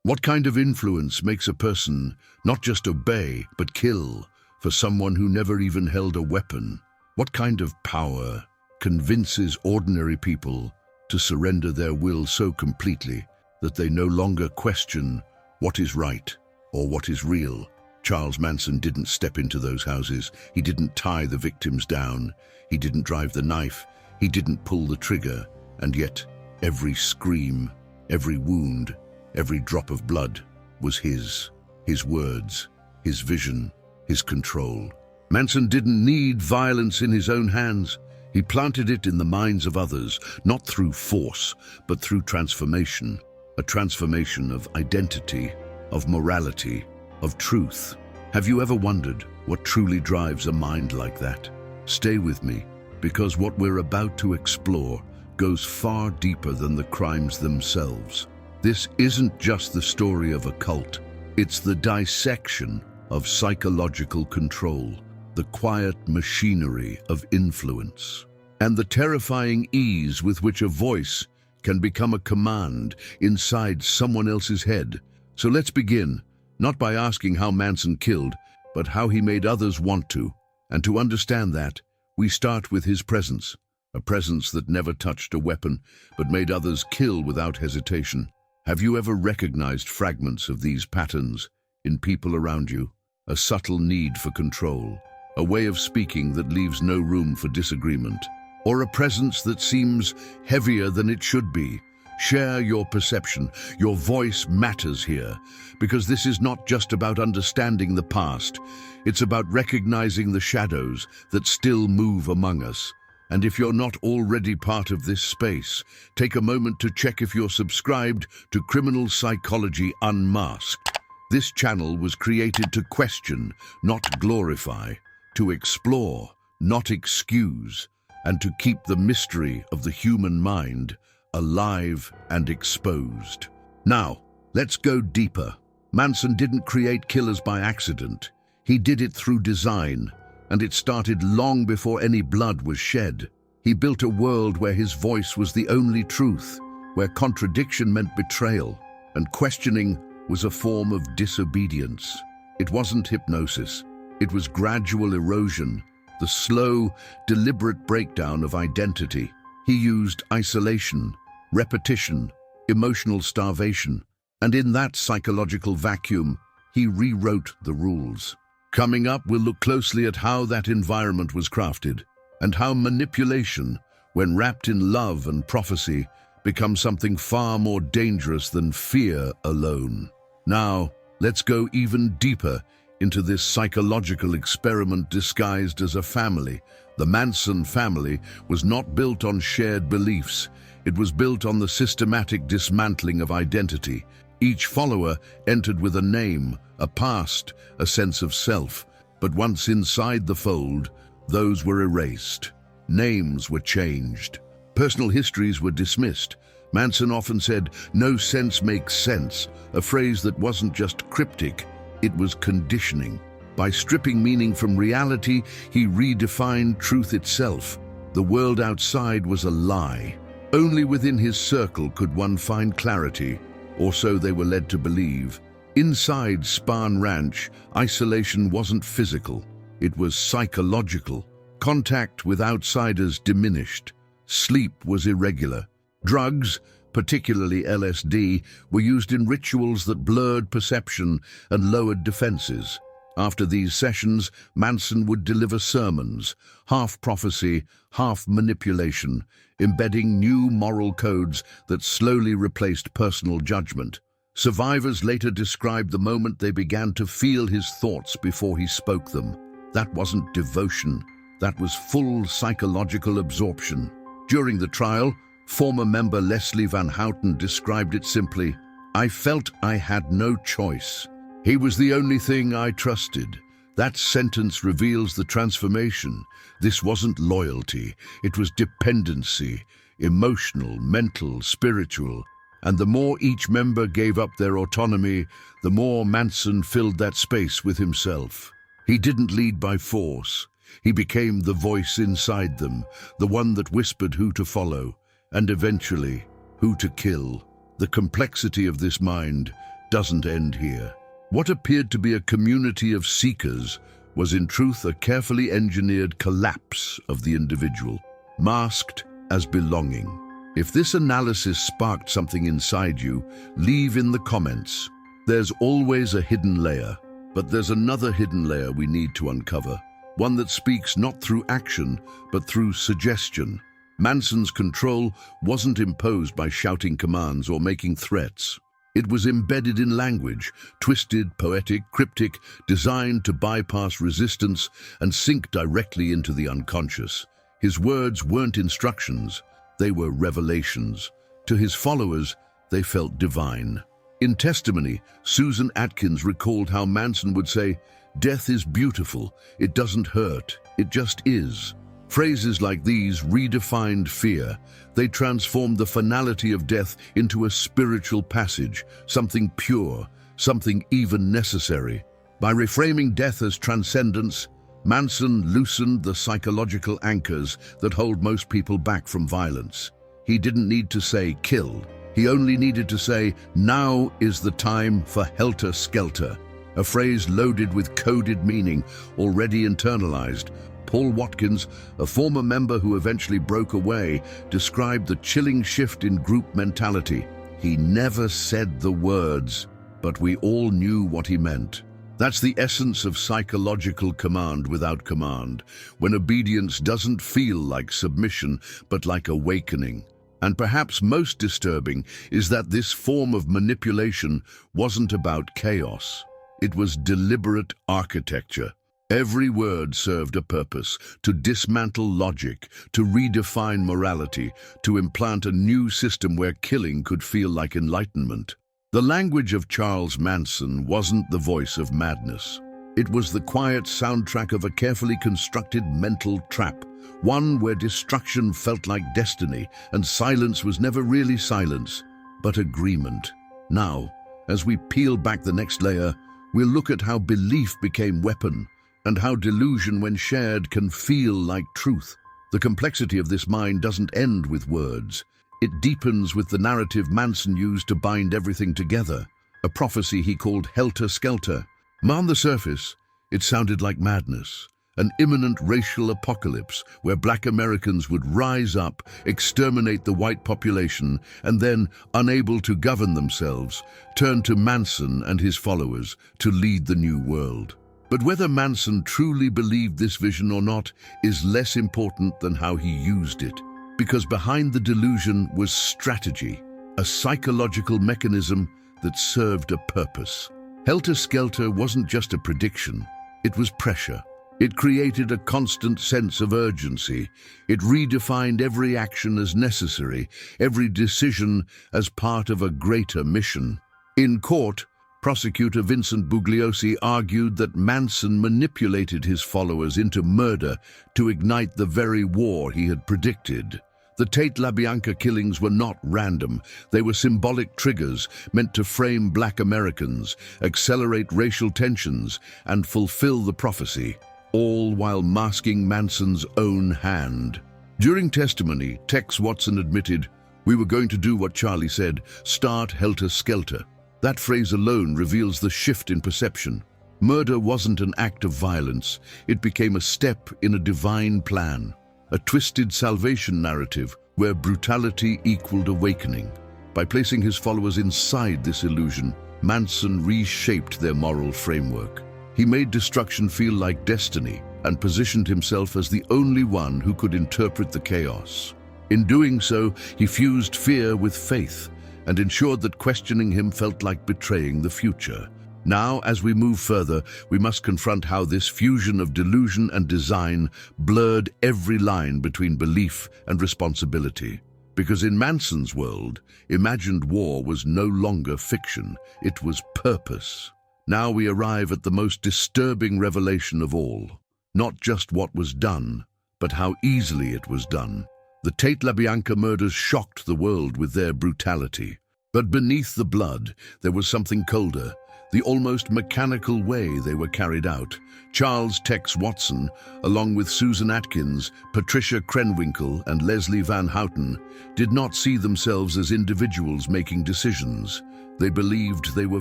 What kind of influence makes a person not just obey, but kill for someone who never even held a weapon? What kind of power convinces ordinary people to surrender their will so completely that they no longer question what is right or what is real? Charles Manson didn't step into those houses. He didn't tie the victims down. He didn't drive the knife. He didn't pull the trigger. And yet, every scream, every wound, every drop of blood was his. His words, his vision, his control. Manson didn't need violence in his own hands. He planted it in the minds of others, not through force, but through transformation. A transformation of identity, of morality, of truth. Have you ever wondered what truly drives a mind like that? Stay with me, because what we're about to explore goes far deeper than the crimes themselves. This isn't just the story of a cult. It's the dissection of psychological control, the quiet machinery of influence, and the terrifying ease with which a voice can become a command inside someone else's head. So let's begin, not by asking how Manson killed, but how he made others want to. And to understand that, we start with his presence, a presence that never touched a weapon, but made others kill without hesitation. Have you ever recognized fragments of these patterns in people around you? A subtle need for control, a way of speaking that leaves no room for disagreement, or a presence that seems heavier than it should be. Share your perception. Your voice matters here, because this is not just about understanding the past. It's about recognizing the shadows that still move among us. And if you're not already part of this space, take a moment to check if you're subscribed to Criminal Psychology Unmasked. This channel was created to question, not glorify, to explore, not excuse, and to keep the mystery of the human mind alive and exposed. Now, let's go deeper. Manson didn't create killers by accident. He did it through design, and it started long before any blood was shed. He built a world where his voice was the only truth, where contradiction meant betrayal, and questioning was a form of disobedience. It wasn't hypnosis. It was gradual erosion, the slow, deliberate breakdown of identity. He used isolation, repetition, emotional starvation, and in that psychological vacuum, he rewrote the rules. Coming up, we'll look closely at how that environment was crafted, and how manipulation, when wrapped in love and prophecy, becomes something far more dangerous than fear alone. Now, let's go even deeper into this psychological experiment disguised as a family. The Manson family was not built on shared beliefs. It was built on the systematic dismantling of identity. Each follower entered with a name, a past, a sense of self. But once inside the fold, those were erased. Names were changed. Personal histories were dismissed. Manson often said, "No sense makes sense," a phrase that wasn't just cryptic, it was conditioning. By stripping meaning from reality, he redefined truth itself. The world outside was a lie. Only within his circle could one find clarity, or so they were led to believe. Inside Spahn Ranch, isolation wasn't physical, it was psychological. Contact with outsiders diminished. Sleep was irregular. Drugs, particularly LSD, were used in rituals that blurred perception and lowered defenses. After these sessions, Manson would deliver sermons, half prophecy, half manipulation, embedding new moral codes that slowly replaced personal judgment. Survivors later described the moment they began to feel his thoughts before he spoke them. That wasn't devotion, that was full psychological absorption. During the trial, former member Leslie Van Houten described it simply, "I felt I had no choice. He was the only thing I trusted." That sentence reveals the transformation. This wasn't loyalty, it was dependency, emotional, mental, spiritual. And the more each member gave up their autonomy, the more Manson filled that space with himself. He didn't lead by force. He became the voice inside them, the one that whispered who to follow, and eventually, who to kill. The complexity of this mind doesn't end here. What appeared to be a community of seekers was in truth a carefully engineered collapse of the individual, masked as belonging. If this analysis sparked something inside you, leave in the comments. There's always a hidden layer, but there's another hidden layer we need to uncover, one that speaks not through action, but through suggestion. Manson's control wasn't imposed by shouting commands or making threats. It was embedded in language, twisted, poetic, cryptic, designed to bypass resistance and sink directly into the unconscious. His words weren't instructions, they were revelations. To his followers, they felt divine. In testimony, Susan Atkins recalled how Manson would say, "Death is beautiful, it doesn't hurt, it just is." Phrases like these redefined fear. They transformed the finality of death into a spiritual passage, something pure, something even necessary. By reframing death as transcendence, Manson loosened the psychological anchors that hold most people back from violence. He didn't need to say, "kill." He only needed to say, "Now is the time for helter-skelter," a phrase loaded with coded meaning, already internalized. Paul Watkins, a former member who eventually broke away, described the chilling shift in group mentality. He never said the words, but we all knew what he meant. That's the essence of psychological command without command, when obedience doesn't feel like submission, but like awakening. And perhaps most disturbing is that this form of manipulation wasn't about chaos. It was deliberate architecture. Every word served a purpose: to dismantle logic, to redefine morality, to implant a new system where killing could feel like enlightenment. The language of Charles Manson wasn't the voice of madness. It was the quiet soundtrack of a carefully constructed mental trap, one where destruction felt like destiny and silence was never really silence, but agreement. Now, as we peel back the next layer, we'll look at how belief became weapon, and how delusion, when shared, can feel like truth. The complexity of this mind doesn't end with words. It deepens with the narrative Manson used to bind everything together, a prophecy he called helter-skelter. On the surface, it sounded like madness, an imminent racial apocalypse where Black Americans would rise up, exterminate the white population, and then, unable to govern themselves, turn to Manson and his followers to lead the new world. But whether Manson truly believed this vision or not is less important than how he used it, because behind the delusion was strategy, a psychological mechanism that served a purpose. Helter-skelter wasn't just a prediction, it was pressure. It created a constant sense of urgency. It redefined every action as necessary, every decision as part of a greater mission. In court, Prosecutor Vincent Bugliosi argued that Manson manipulated his followers into murder to ignite the very war he had predicted. The Tate LaBianca killings were not random. They were symbolic triggers meant to frame Black Americans, accelerate racial tensions, and fulfill the prophecy, all while masking Manson's own hand. During testimony, Tex Watson admitted, "We were going to do what Charlie said, start helter-skelter." That phrase alone reveals the shift in perception. Murder wasn't an act of violence. It became a step in a divine plan, a twisted salvation narrative where brutality equaled awakening. By placing his followers inside this illusion, Manson reshaped their moral framework. He made destruction feel like destiny and positioned himself as the only one who could interpret the chaos. In doing so, he fused fear with faith, and ensured that questioning him felt like betraying the future. Now, as we move further, we must confront how this fusion of delusion and design blurred every line between belief and responsibility. Because in Manson's world, imagined war was no longer fiction, it was purpose. Now we arrive at the most disturbing revelation of all. Not just what was done, but how easily it was done. The Tate LaBianca murders shocked the world with their brutality. But beneath the blood, there was something colder. the almost mechanical way they were carried out. Charles Tex Watson, along with Susan Atkins, Patricia Krenwinkel, and Leslie Van Houten, did not see themselves as individuals making decisions. They believed they were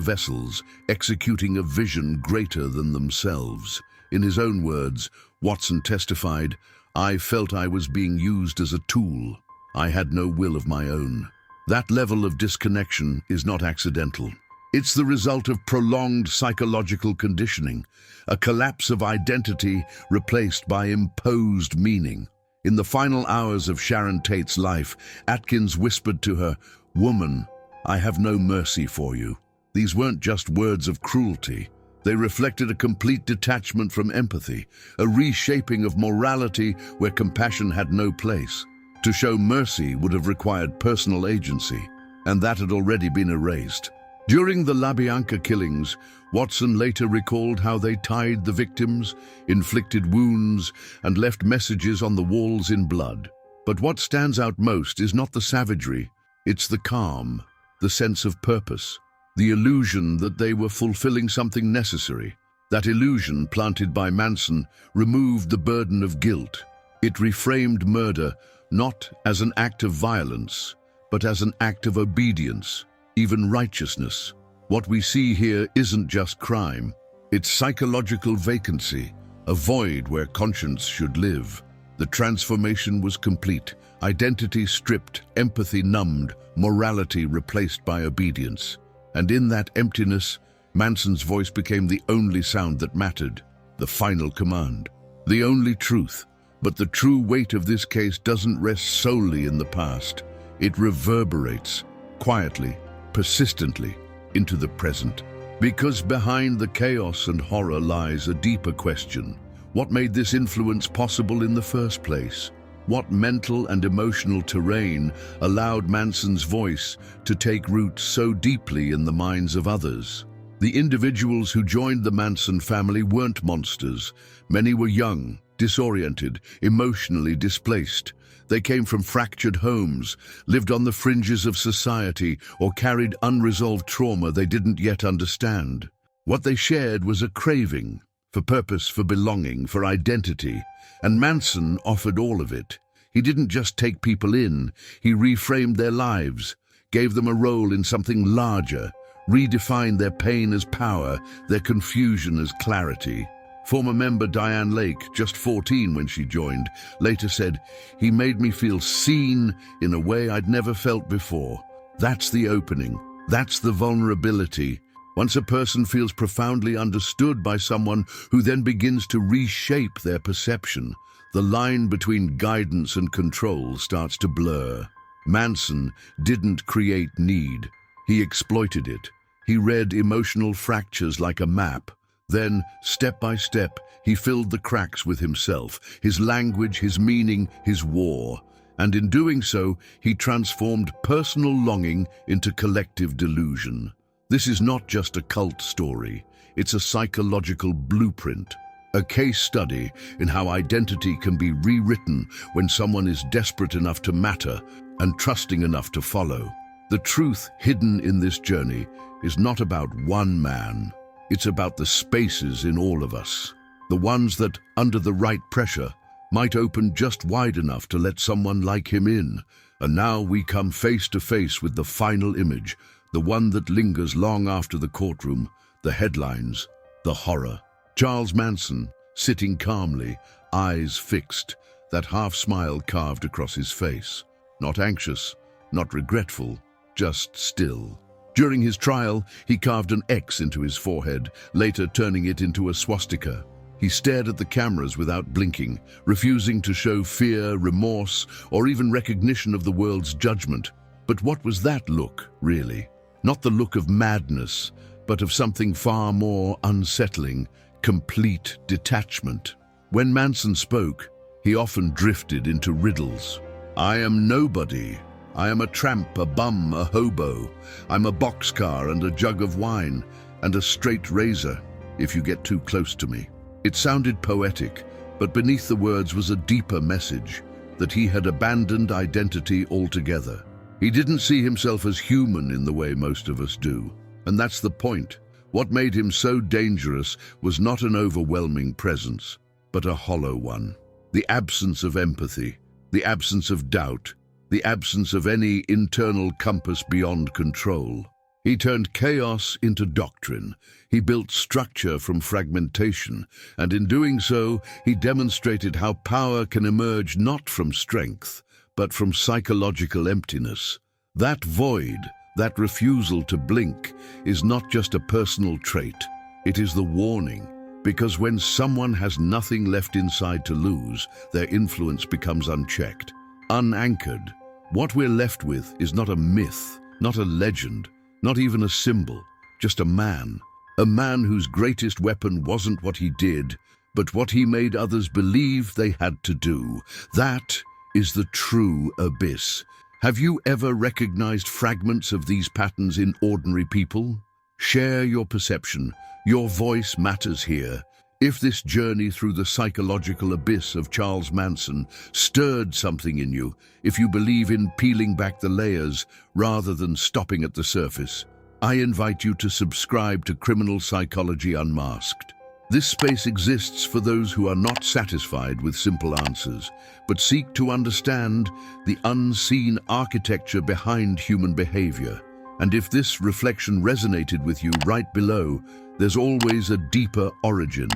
vessels, executing a vision greater than themselves. In his own words, Watson testified, "I felt I was being used as a tool. I had no will of my own." That level of disconnection is not accidental. It's the result of prolonged psychological conditioning, a collapse of identity replaced by imposed meaning. In the final hours of Sharon Tate's life, Atkins whispered to her, "Woman, I have no mercy for you." These weren't just words of cruelty. They reflected a complete detachment from empathy, a reshaping of morality where compassion had no place. To show mercy would have required personal agency, and that had already been erased. During the LaBianca killings, Watson later recalled how they tied the victims, inflicted wounds, and left messages on the walls in blood. But what stands out most is not the savagery, it's the calm, the sense of purpose, the illusion that they were fulfilling something necessary. That illusion, planted by Manson, removed the burden of guilt. It reframed murder not as an act of violence, but as an act of obedience, even righteousness. What we see here isn't just crime, it's psychological vacancy, a void where conscience should live. The transformation was complete, identity stripped, empathy numbed, morality replaced by obedience. And in that emptiness, Manson's voice became the only sound that mattered, the final command, the only truth. But the true weight of this case doesn't rest solely in the past. It reverberates, quietly, persistently, into the present. Because behind the chaos and horror lies a deeper question. What made this influence possible in the first place? What mental and emotional terrain allowed Manson's voice to take root so deeply in the minds of others? The individuals who joined the Manson family weren't monsters. Many were young, disoriented, emotionally displaced. They came from fractured homes, lived on the fringes of society, or carried unresolved trauma they didn't yet understand. What they shared was a craving for purpose, for belonging, for identity, and Manson offered all of it. He didn't just take people in, he reframed their lives, gave them a role in something larger, redefined their pain as power, their confusion as clarity. Former member Diane Lake, just 14 when she joined, later said, "He made me feel seen in a way I'd never felt before." That's the opening. That's the vulnerability. Once a person feels profoundly understood by someone who then begins to reshape their perception, the line between guidance and control starts to blur. Manson didn't create need. He exploited it. He read emotional fractures like a map. Then, step by step, he filled the cracks with himself, his language, his meaning, his war. And in doing so, he transformed personal longing into collective delusion. This is not just a cult story, it's a psychological blueprint, a case study in how identity can be rewritten when someone is desperate enough to matter and trusting enough to follow. The truth hidden in this journey is not about one man. It's about the spaces in all of us, the ones that, under the right pressure, might open just wide enough to let someone like him in. And now we come face to face with the final image, the one that lingers long after the courtroom, the headlines, the horror. Charles Manson, sitting calmly, eyes fixed, that half-smile carved across his face. Not anxious, not regretful, just still. During his trial, he carved an X into his forehead, later turning it into a swastika. He stared at the cameras without blinking, refusing to show fear, remorse, or even recognition of the world's judgment. But what was that look, really? Not the look of madness, but of something far more unsettling, complete detachment. When Manson spoke, he often drifted into riddles. "I am nobody. I am a tramp, a bum, a hobo. I'm a boxcar and a jug of wine, and a straight razor, if you get too close to me." It sounded poetic, but beneath the words was a deeper message, that he had abandoned identity altogether. He didn't see himself as human in the way most of us do. And that's the point. What made him so dangerous was not an overwhelming presence, but a hollow one. The absence of empathy, the absence of doubt, the absence of any internal compass beyond control. He turned chaos into doctrine. He built structure from fragmentation, and in doing so, he demonstrated how power can emerge not from strength, but from psychological emptiness. That void, that refusal to blink, is not just a personal trait. It is the warning, because when someone has nothing left inside to lose, their influence becomes unchecked, unanchored. What we're left with is not a myth, not a legend, not even a symbol, just a man whose greatest weapon wasn't what he did, but what he made others believe they had to do. That is the true abyss. Have you ever recognized fragments of these patterns in ordinary people? Share your perception. Your voice matters here. If this journey through the psychological abyss of Charles Manson stirred something in you, if you believe in peeling back the layers rather than stopping at the surface, I invite you to subscribe to Criminal Psychology Unmasked. This space exists for those who are not satisfied with simple answers, but seek to understand the unseen architecture behind human behavior. And if this reflection resonated with you right below, there's always a deeper origin.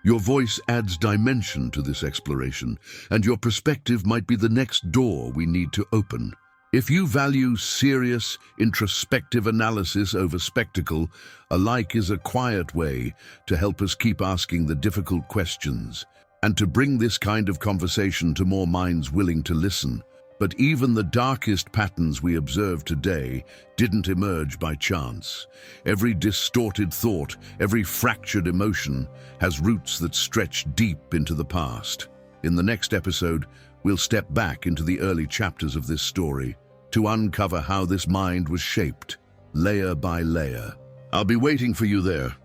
Your voice adds dimension to this exploration, and your perspective might be the next door we need to open. If you value serious, introspective analysis over spectacle, a like is a quiet way to help us keep asking the difficult questions, and to bring this kind of conversation to more minds willing to listen. But even the darkest patterns we observe today didn't emerge by chance. Every distorted thought, every fractured emotion has roots that stretch deep into the past. In the next episode, we'll step back into the early chapters of this story to uncover how this mind was shaped, layer by layer. I'll be waiting for you there.